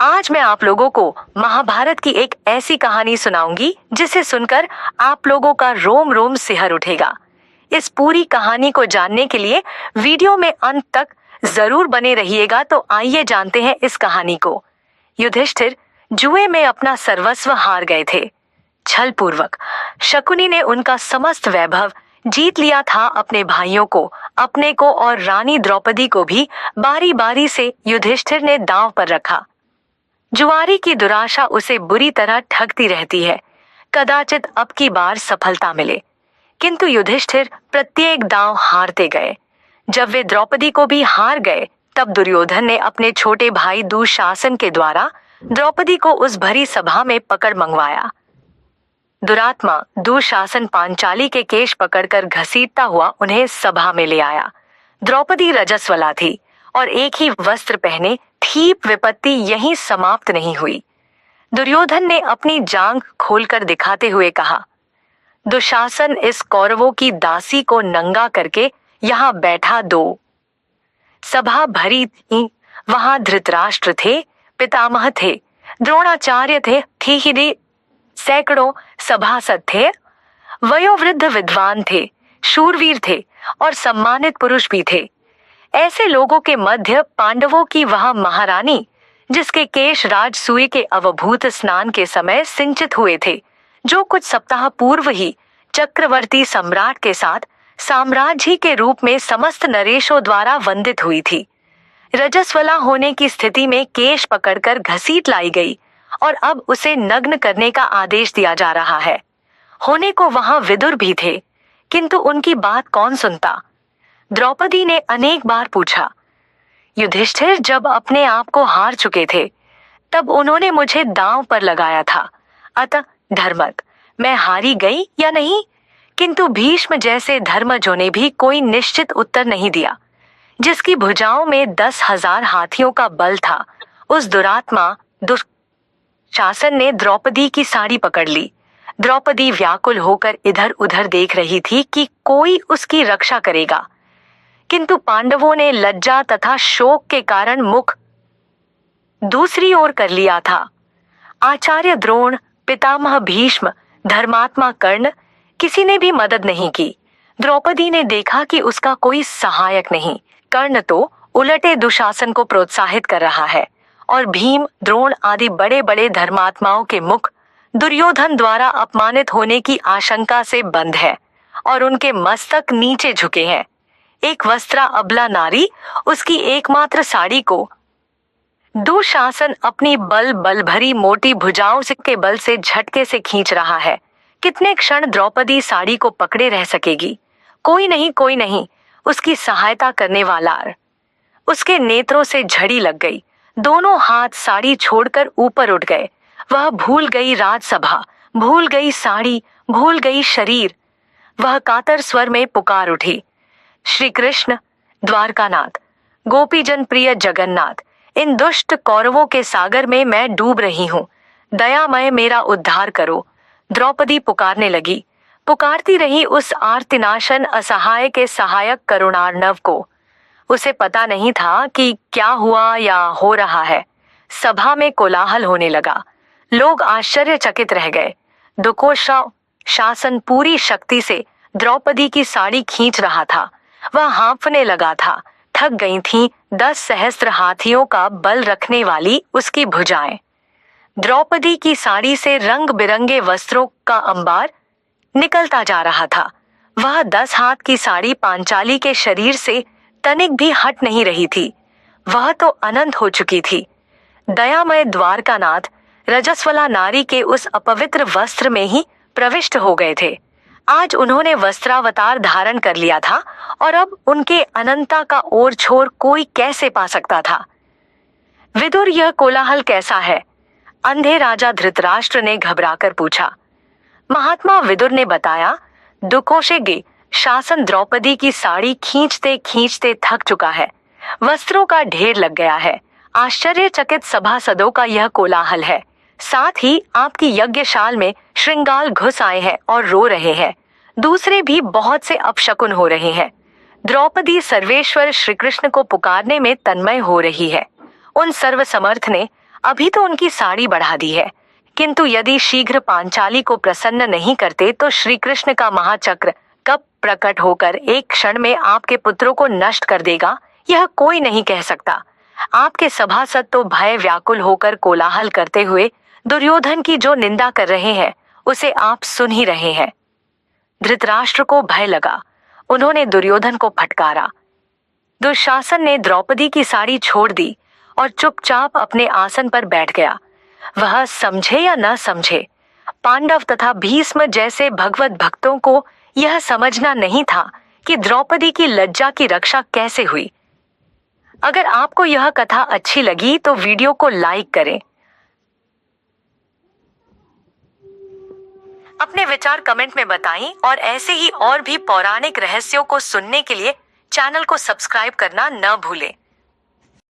आज मैं आप लोगों को महाभारत की एक ऐसी कहानी सुनाऊंगी जिसे सुनकर आप लोगों का रोम रोम सिहर उठेगा। इस पूरी कहानी को जानने के लिए वीडियो में अंत तक जरूर बने रहिएगा। तो आइए जानते हैं इस कहानी को। युधिष्ठिर जुए में अपना सर्वस्व हार गए थे। छल पूर्वक शकुनी ने उनका समस्त वैभव जीत लिया था। अपने भाइयों को, अपने को और रानी द्रौपदी को भी बारी बारी से युधिष्ठिर ने दांव पर रखा। जुआरी की दुराशा उसे बुरी तरह ठगती रहती है। कदाचित अब की बार सफलता मिले, किंतु युधिष्ठिर प्रत्येक दांव हारते गए। जब वे द्रौपदी को भी हार गए, तब दुर्योधन ने अपने छोटे भाई दुशासन के द्वारा द्रौपदी को उस भरी सभा में पकड़ मंगवाया। दुरात्मा दुशासन पांचाली के केश पकड़कर घसीटता हुआ उन्हें सभा में ले आया। द्रौपदी रजस्वला थी और एक ही वस्त्र पहने थी। विपत्ति यहीं समाप्त नहीं हुई। दुर्योधन ने अपनी जांघ खोलकर दिखाते हुए कहा, दुशासन, इस कौरवों की दासी को नंगा करके यहाँ बैठा दो। सभा भरी थी। वहां धृतराष्ट्र थे, पितामह थे, द्रोणाचार्य थे, थी सैकड़ों सभासद थे, वयोवृद्ध विद्वान थे, शूरवीर थे और सम्मानित पुरुष भी थे। ऐसे लोगों के मध्य पांडवों की वह महारानी, जिसके केश राजसूय के अवभूत स्नान के समय सिंचित हुए थे, जो कुछ सप्ताह पूर्व ही चक्रवर्ती सम्राट के साथ साम्राज्य के रूप में समस्त नरेशों द्वारा वंदित हुई थी, रजस्वला होने की स्थिति में केश पकड़कर घसीट लाई गई और अब उसे नग्न करने का आदेश दिया जा रहा है। होने को वहां विदुर भी थे, किंतु उनकी बात कौन सुनता। द्रौपदी ने अनेक बार पूछा। युधिष्ठिर जब अपने आप को हार चुके थे, तब उन्होंने मुझे दांव पर लगाया था। अतः धर्मत मैं हारी गई या नहीं? किंतु भीष्म जैसे धर्मजों ने भी कोई निश्चित उत्तर नहीं दिया। जिसकी भुजाओं में 10,000 हाथियों का बल था, उस दुरात्मा दुशासन ने द्रौपदी की साड़ी पकड़ ली। द्रौपदी व्याकुल होकर इधर उधर देख रही थी कि कोई उसकी रक्षा करेगा, किंतु पांडवों ने लज्जा तथा शोक के कारण मुख दूसरी ओर कर लिया था। आचार्य द्रोण, पितामह भीष्म, धर्मात्मा कर्ण, किसी ने भी मदद नहीं की। द्रौपदी ने देखा कि उसका कोई सहायक नहीं। कर्ण तो उलटे दुशासन को प्रोत्साहित कर रहा है और भीम, द्रोण आदि बड़े बड़े धर्मात्माओं के मुख दुर्योधन द्वारा अपमानित होने की आशंका से बंद है और उनके मस्तक नीचे झुके हैं। एक वस्त्रा अबला नारी उसकी एकमात्र साड़ी को दुशासन अपनी बल भरी मोटी भुजाओं के बल से झटके से खींच रहा है। कितने क्षण द्रौपदी साड़ी को पकड़े रह सकेगी? कोई नहीं उसकी सहायता करने वाला। उसके नेत्रों से झड़ी लग गई। दोनों हाथ साड़ी छोड़कर ऊपर उठ गए। वह भूल गई राजसभा, भूल गई साड़ी, भूल गई शरीर। वह कातर स्वर में पुकार उठी, श्री कृष्ण, द्वारकानाथ, गोपीजन प्रिय जगन्नाथ, इन दुष्ट कौरवों के सागर में मैं डूब रही हूँ, दयामय मेरा उद्धार करो। द्रौपदी पुकारने लगी। पुकारती रही उस आर्तिनाशन असहाय के सहायक करुणार्णव को। उसे पता नहीं था कि क्या हुआ या हो रहा है। सभा में कोलाहल होने लगा। लोग आश्चर्यचकित रह गए। दुशासन पूरी शक्ति से द्रौपदी की साड़ी खींच रहा था। वह हाँफने लगा था। थक गई थीं 10 सहस्त्र हाथियों का बल रखने वाली उसकी भुजाएं। द्रौपदी की साड़ी से रंग बिरंगे वस्त्रों का अंबार निकलता जा रहा था। वह 10 हाथ की साड़ी पांचाली के शरीर से तनिक भी हट नहीं रही थी। वह तो अनंत हो चुकी थी। दयामय द्वारकानाथ रजस्वला नारी के उस अपवित्र वस्त्र में ही प्रविष्ट हो गए थे। आज उन्होंने वस्त्रावतार धारण कर लिया था और अब उनके अनंता का ओर छोर कोई कैसे पा सकता था। विदुर, यह कोलाहल कैसा है? अंधे राजा धृतराष्ट्र ने घबराकर पूछा। महात्मा विदुर ने बताया, दुकोशेगी शासन द्रौपदी की साड़ी खींचते खींचते थक चुका है। वस्त्रों का ढेर लग गया है। आश्चर्यचकित सभासदों का यह कोलाहल है। साथ ही आपकी यज्ञशाल में श्रृंगाल घुस आए हैं और रो रहे हैं। दूसरे भी बहुत से अपशकुन हो रहे हैं। द्रौपदी सर्वेश्वर श्री कृष्ण को पुकारने में तन्मय हो रही है। उन सर्वसमर्थ ने अभी तो उनकी साड़ी बढ़ा दी है, किंतु यदि शीघ्र पांचाली को प्रसन्न नहीं करते तो श्री कृष्ण का महाचक्र कब प्रकट होकर एक क्षण में आपके पुत्रों को नष्ट कर देगा, यह कोई नहीं कह सकता। आपके सभासद तो भय व्याकुल होकर कोलाहल करते हुए दुर्योधन की जो निंदा कर रहे हैं उसे आप सुन ही रहे हैं। धृतराष्ट्र को भय लगा। उन्होंने दुर्योधन को फटकारा। दुशासन ने द्रौपदी की साड़ी छोड़ दी और चुपचाप अपने आसन पर बैठ गया। वह समझे या न समझे, पांडव तथा भीष्म जैसे भगवत भक्तों को यह समझना नहीं था कि द्रौपदी की लज्जा की रक्षा कैसे हुई। अगर आपको यह कथा अच्छी लगी तो वीडियो को लाइक करें। अपने विचार कमेंट में बताएं और ऐसे ही और भी पौराणिक रहस्यों को सुनने के लिए चैनल को सब्सक्राइब करना न भूलें।